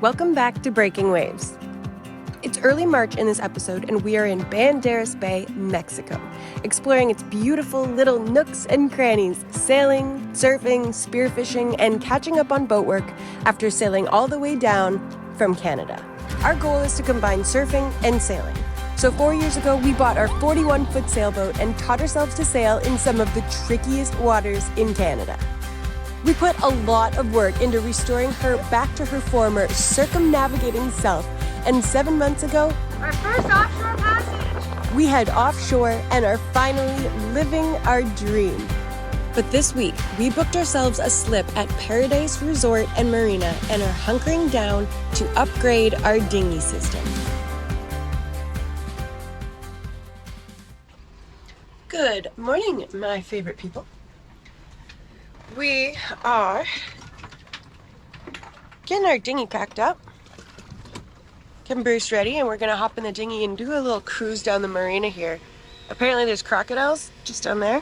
Welcome back to Breaking Waves. It's early March in this episode, and we are in Banderas Bay, Mexico, exploring its beautiful little nooks and crannies, sailing, surfing, spearfishing, and catching up on boat work after sailing all the way down from Canada. Our goal is to combine surfing and sailing. So 4 years ago, we bought our 41-foot sailboat and taught ourselves to sail in some of the trickiest waters in Canada. We put a lot of work into restoring her back to her former circumnavigating self, and 7 months ago, our first offshore passage! We head offshore and are finally living our dream. But this week, we booked ourselves a slip at Paradise Resort and Marina and are hunkering down to upgrade our dinghy system. Good morning, my favorite people. We are getting our dinghy packed up, getting Bruce ready, and we're gonna hop in the dinghy and do a little cruise down the marina here. Apparently there's crocodiles just down there.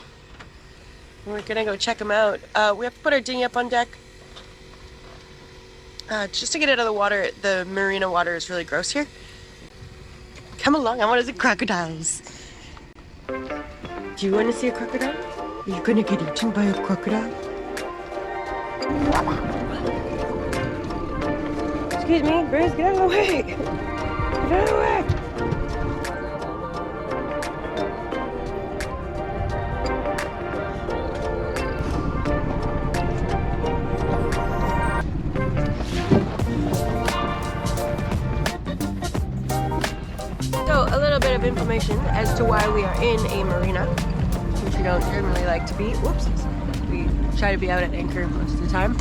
We're gonna go check them out. We have to put our dinghy up on deck just to get it out of the water. The marina water is really gross here. Come along, I want to see crocodiles. Do you want to see a crocodile? Are you gonna get eaten by a crocodile? Excuse me, Bruce, get out of the way! Get out of the way! So, a little bit of information as to why we are in a marina, which we don't generally like to be. Whoops! We try to be out at anchor most of the time.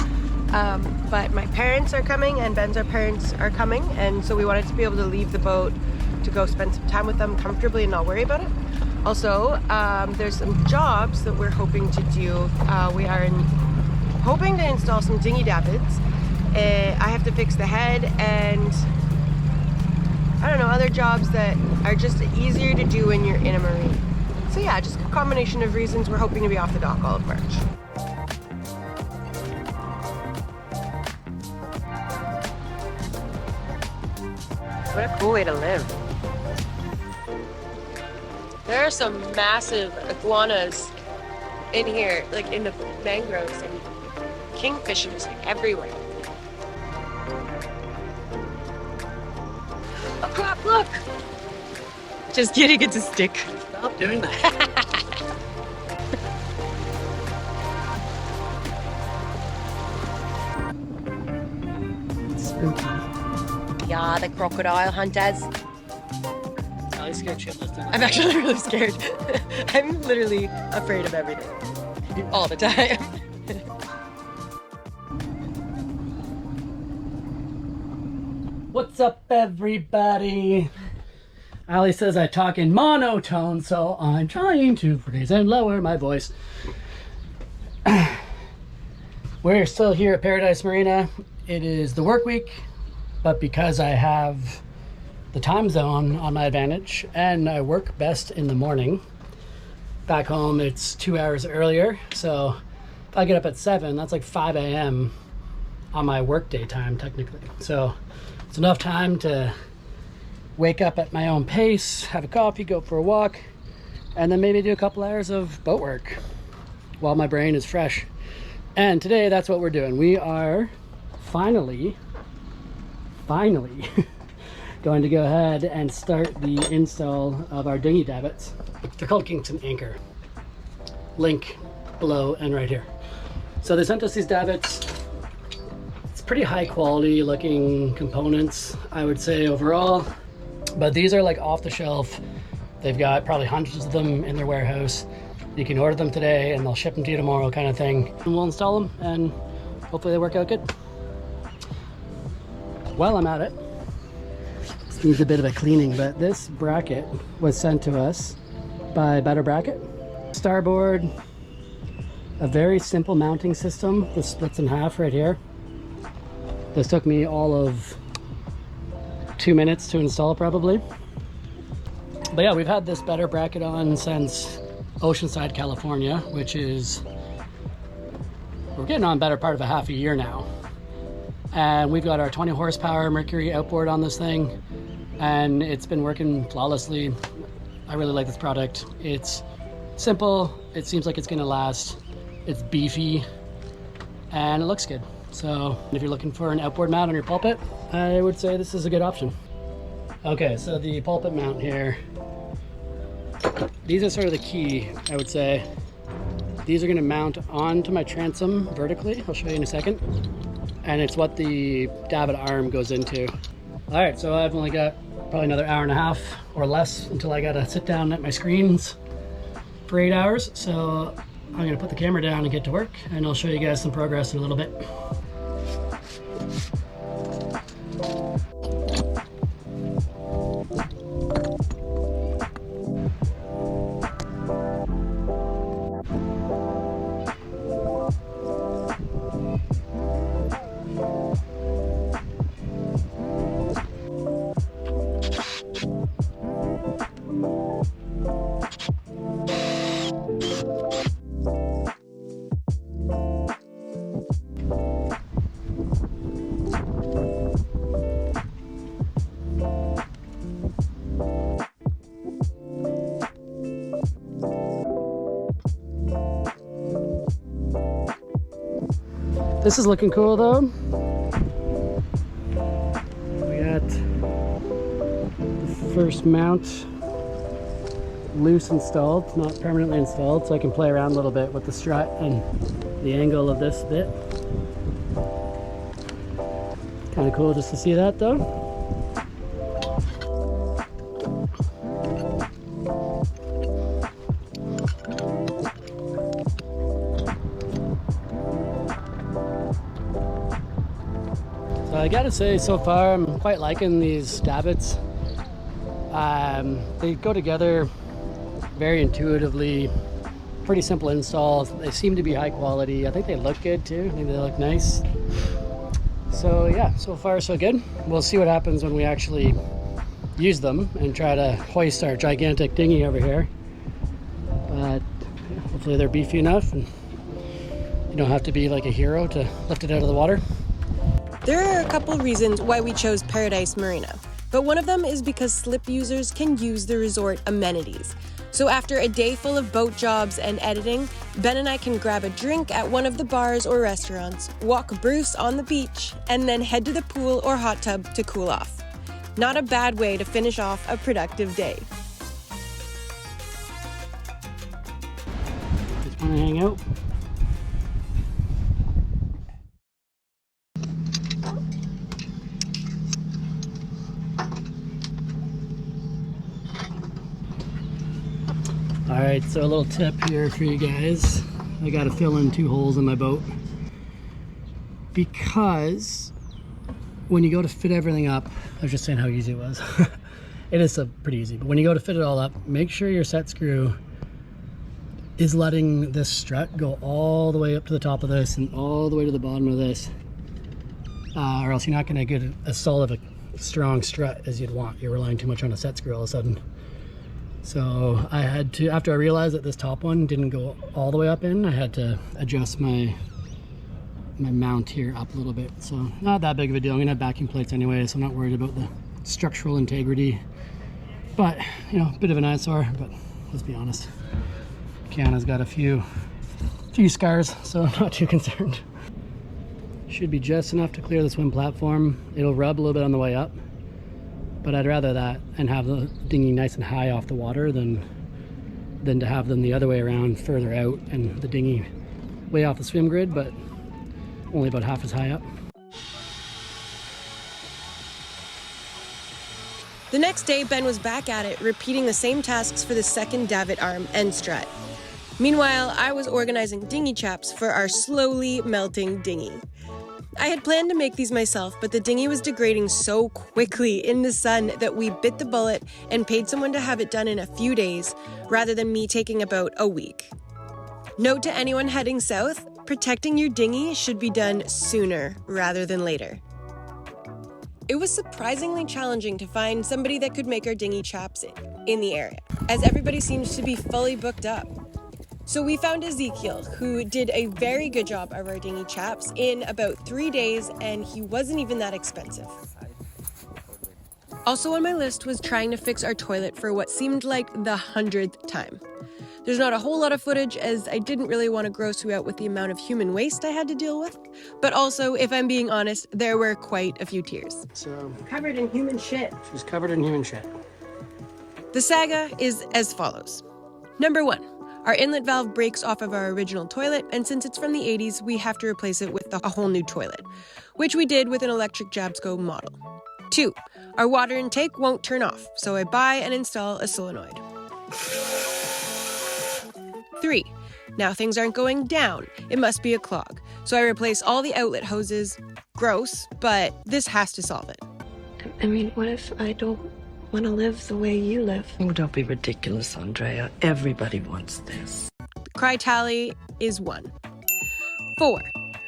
But my parents are coming and Ben's parents are coming, and so we wanted to be able to leave the boat to go spend some time with them comfortably and not worry about it. Also, there's some jobs that we're hoping to do. We are hoping to install some dinghy Davits. I have to fix the head and I don't know, other jobs that are just easier to do when you're in a marine. So yeah, just a combination of reasons. We're hoping to be off the dock all of March. What a cool way to live. There are some massive iguanas in here, like in the mangroves, and kingfishers everywhere. Oh crap, look! Just kidding, it's a stick. Stop doing that. Spooky. Yeah, the crocodile hunters. I scared shitless. I'm actually really scared. I'm literally afraid of everything. All the time. What's up, everybody? Ali says I talk in monotone, so I'm trying to raise and lower my voice. We're still here at Paradise Marina. It is the work week, but because I have the time zone on my advantage and I work best in the morning, back home it's 2 hours earlier, so if I get up at 7, that's like 5 a.m. on my work day time technically. So it's enough time to wake up at my own pace, have a coffee, go for a walk, and then maybe do a couple hours of boat work while my brain is fresh. And today that's what we're doing. We are finally going to go ahead and start the install of our dinghy davits. They're called Kingston Anchor. Link below and right here. So they sent us these davits. It's pretty high quality looking components, I would say overall, but these are like off the shelf. They've got probably hundreds of them in their warehouse. You can order them today and they'll ship them to you tomorrow, kind of thing. And we'll install them and hopefully they work out good. While I'm at it, this needs a bit of a cleaning, but this bracket was sent to us by Outboard Brackket. Starboard, a very simple mounting system. This splits in half right here. This took me all of 2 minutes to install probably. But yeah, we've had this Outboard Brackket on since Oceanside, California, which is, we're getting on better part of a half a year now. And we've got our 20 horsepower Mercury outboard on this thing, and it's been working flawlessly. I really like this product. It's simple, it seems like it's gonna last, it's beefy, and it looks good. So if you're looking for an outboard mount on your pulpit, I would say this is a good option. Okay, so the pulpit mount here, these are sort of the key, I would say. These are gonna mount onto my transom vertically. I'll show you in a second. And it's what the davit arm goes into. All right, so I've only got probably another hour and a half or less until I gotta sit down at my screens for 8 hours. So I'm gonna put the camera down and get to work, and I'll show you guys some progress in a little bit. This is looking cool though. We got the first mount loose installed. It's not permanently installed, so I can play around a little bit with the strut and the angle of this bit. Kind of cool just to see that though. So I gotta say, so far I'm quite liking these Davits. They go together very intuitively, pretty simple install. They seem to be high quality. I think they look good too. I think they look nice. So yeah, so far so good. We'll see what happens when we actually use them and try to hoist our gigantic dinghy over here. But yeah, hopefully they're beefy enough and you don't have to be like a hero to lift it out of the water. There are a couple reasons why we chose Paradise Marina, but one of them is because slip users can use the resort amenities. So after a day full of boat jobs and editing, Ben and I can grab a drink at one of the bars or restaurants, walk Bruce on the beach, and then head to the pool or hot tub to cool off. Not a bad way to finish off a productive day. Just want to hang out. Alright, so a little tip here for you guys. I gotta fill in 2 holes in my boat because when you go to fit everything up, I was just saying how easy it was. It is pretty easy, but when you go to fit it all up, make sure your set screw is letting this strut go all the way up to the top of this and all the way to the bottom of this, or else you're not gonna get as solid a strong strut as you'd want. You're relying too much on a set screw all of a sudden. So I had to, after I realized that this top one didn't go all the way up in, I had to adjust my mount here up a little bit. So not that big of a deal. I'm gonna have backing plates anyway, so I'm not worried about the structural integrity. But, you know, a bit of an eyesore, but let's be honest. Kiana's got a few scars, so I'm not too concerned. Should be just enough to clear the swim platform. It'll rub a little bit on the way up, but I'd rather that and have the dinghy nice and high off the water than to have them the other way around further out and the dinghy way off the swim grid, but only about half as high up. The next day, Ben was back at it, repeating the same tasks for the second davit arm and strut. Meanwhile, I was organizing dinghy chaps for our slowly melting dinghy. I had planned to make these myself, but the dinghy was degrading so quickly in the sun that we bit the bullet and paid someone to have it done in a few days, rather than me taking about a week. Note to anyone heading south, protecting your dinghy should be done sooner rather than later. It was surprisingly challenging to find somebody that could make our dinghy chaps in the area, as everybody seems to be fully booked up. So we found Ezekiel, who did a very good job of our dinghy chaps in about 3 days, and he wasn't even that expensive. Also on my list was trying to fix our toilet for what seemed like the 100th time. There's not a whole lot of footage, as I didn't really want to gross you out with the amount of human waste I had to deal with, but also, if I'm being honest, there were quite a few tears. So, Covered in human shit. she's covered in human shit. The saga is as follows. Number 1. Our inlet valve breaks off of our original toilet, and since it's from the 80s, we have to replace it with a whole new toilet, which we did with an electric Jabsco model. 2. Our water intake won't turn off, so I buy and install a solenoid. 3. Now things aren't going down. It must be a clog, so I replace all the outlet hoses. Gross, but this has to solve it. I mean, what if I don't want to live the way you live? Oh, don't be ridiculous, Andrea. Everybody wants this. The cry tally is 1. 4.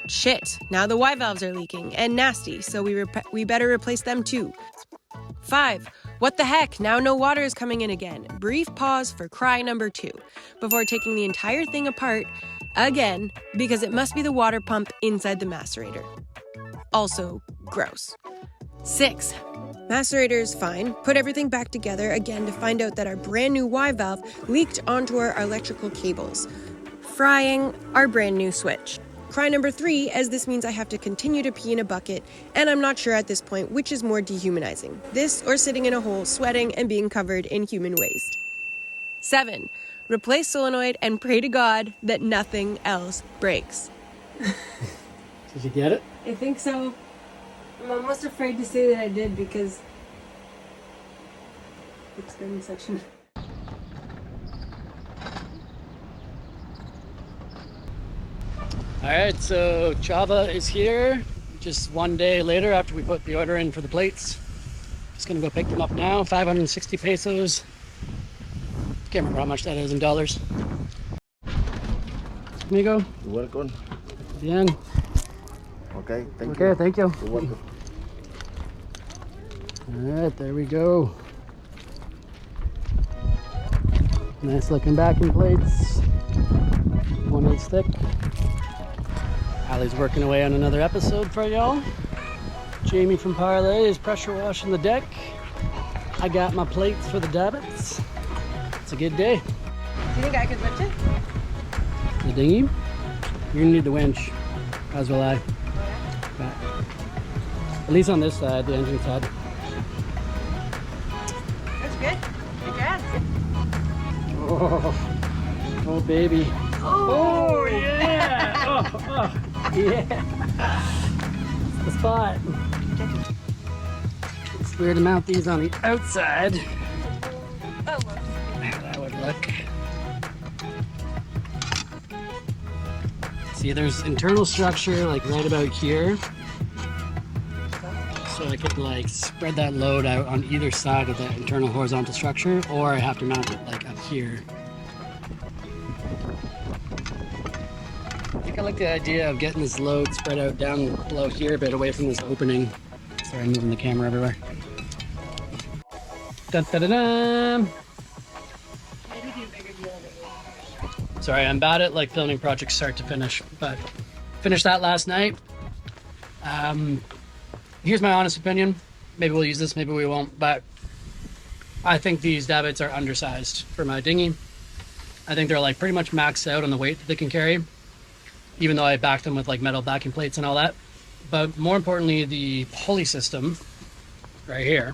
Shit, now the Y valves are leaking and nasty, so we better replace them too. 5. What the heck, now no water is coming in again. Brief pause for cry number 2, before taking the entire thing apart again, because it must be the water pump inside the macerator. Also, gross. 6. Macerator is fine. Put everything back together again to find out that our brand new Y valve leaked onto our electrical cables, frying our brand new switch. Cry number 3, as this means I have to continue to pee in a bucket, and I'm not sure at this point which is more dehumanizing, this or sitting in a hole, sweating, and being covered in human waste. 7. Replace solenoid and pray to God that nothing else breaks. Did you get it? I think so. I'm almost afraid to say that I did because it's been such an... All right, so Chava is here just one day later after we put the order in for the plates. Just gonna go pick them up now, 560 pesos. Can't remember how much that is in dollars. Amigo. You're welcome. Bien. Okay, thank you. Okay, thank you. You're welcome. All right, there we go. Nice looking backing plates. 1/8 thick. Allie's working away on another episode for y'all. Jamie from Parlay is pressure washing the deck. I got my plates for the Davits. It's a good day. Do you think I could lift it? The dinghy? You're gonna need the winch, as will I. But at least on this side, the engine side. That's good. Congrats. Oh baby. Oh yeah! Yeah! It's the spot. It's weird to mount these on the outside. Oh, How that would look. See, there's internal structure like right about here. So I could like spread that load out on either side of that internal horizontal structure, or I have to mount it like up here. I think I like the idea of getting this load spread out down below here, a bit away from this opening. Sorry, I'm moving the camera everywhere. Dun, dun, dun, dun. Sorry, I'm bad at like filming projects start to finish, but finished that last night. Here's my honest opinion. Maybe we'll use this, maybe we won't, but I think these Davits are undersized for my dinghy. I think they're like pretty much maxed out on the weight that they can carry, even though I backed them with like metal backing plates and all that. But more importantly, the pulley system right here.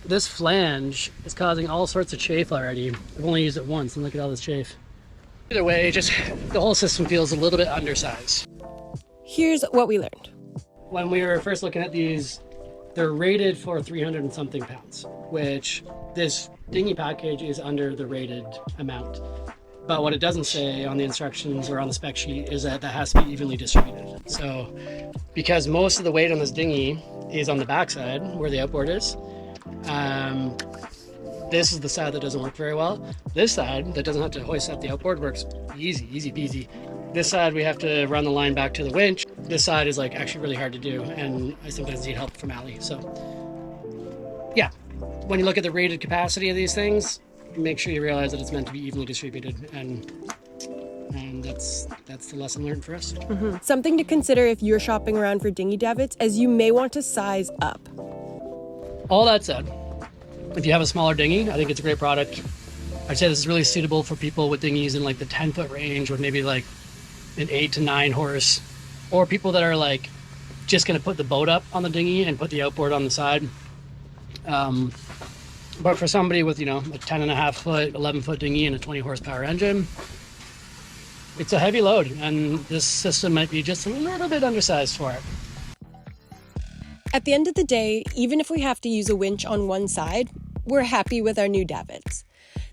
This flange is causing all sorts of chafe already. I've only used it once and look at all this chafe. Either way, just the whole system feels a little bit undersized. here's what we learned. When we were first looking at these, they're rated for 300 and something pounds, which this dinghy package is under the rated amount. But what it doesn't say on the instructions or on the spec sheet is that that has to be evenly distributed. So because most of the weight on this dinghy is on the backside where the outboard is, this is the side that doesn't work very well. This side that doesn't have to hoist up the outboard works easy peasy. This side we have to run the line back to the winch. This side is like actually really hard to do, and I sometimes need help from Allie. So yeah, when you look at the rated capacity of these things, make sure you realize that it's meant to be evenly distributed, and that's the lesson learned for us. Something to consider if you're shopping around for dinghy davits, as you may want to size up. All that said, if you have a smaller dinghy, I think it's a great product. I'd say this is really suitable for people with dinghies in like the 10-foot range, with maybe like an 8 to 9 horse, or people that are like just going to put the boat up on the dinghy and put the outboard on the side. But for somebody with, you know, a 10.5-foot, 11-foot dinghy and a 20 horsepower engine, it's a heavy load, and this system might be just a little bit undersized for it. At the end of the day, even if we have to use a winch on one side, we're happy with our new davits.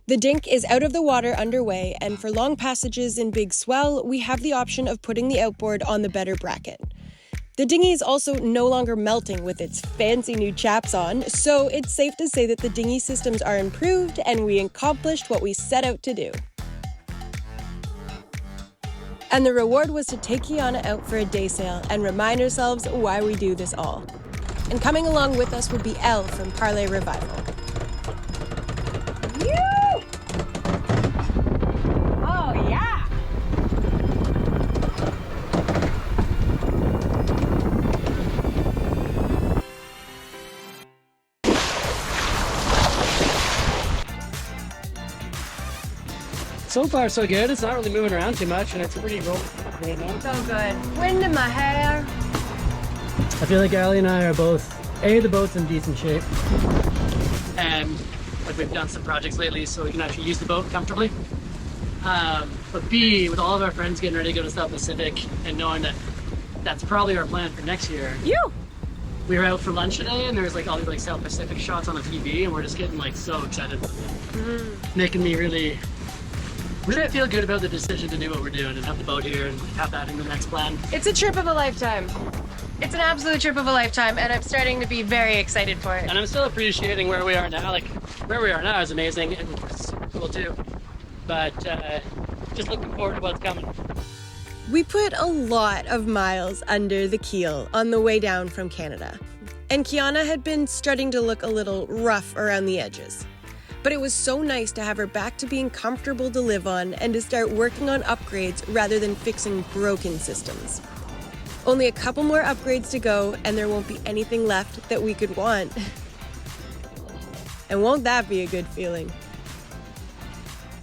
The dink is out of the water underway, and for long passages in big swell, we have the option of putting the outboard on the better bracket. The dinghy is also no longer melting with its fancy new chaps on, so it's safe to say that the dinghy systems are improved and we accomplished what we set out to do. And the reward was to take Kiana out for a day sail and remind ourselves why we do this all. And coming along with us would be Elle from Parlay Revival. Oh, yeah. So far, so good. It's not really moving around too much, and it's pretty roll right now. So good. Wind in my hair. I feel like Allie and I are both, the boat's in decent shape, and like we've done some projects lately so we can actually use the boat comfortably. But B, with all of our friends getting ready to go to South Pacific and knowing that that's probably our plan for next year. We were out for lunch today, and there was like all these like South Pacific shots on the TV, and we're just getting like so excited. Making me really feel good about the decision to do what we're doing and have the boat here and have that in the next plan. It's a trip of a lifetime. It's an absolute trip of a lifetime, and I'm starting to be very excited for it. And I'm still appreciating where we are now. Like, where we are now is amazing and super cool too. But just looking forward to what's coming. We put a lot of miles under the keel on the way down from Canada, and Kiana had been starting to look a little rough around the edges. But it was so nice to have her back to being comfortable to live on and to start working on upgrades rather than fixing broken systems. Only a couple more upgrades to go, and there won't be anything left that we could want. And won't that be a good feeling?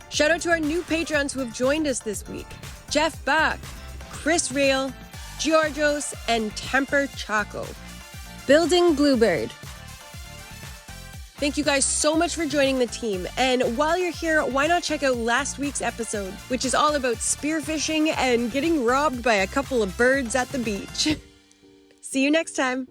Shout out to our new patrons who have joined us this week: Jeff Bach, Chris Rail, Georgios, and Temper Chaco. Building Bluebird. Thank you guys so much for joining the team. And while you're here, why not check out last week's episode, which is all about spearfishing and getting robbed by a couple of birds at the beach. See you next time.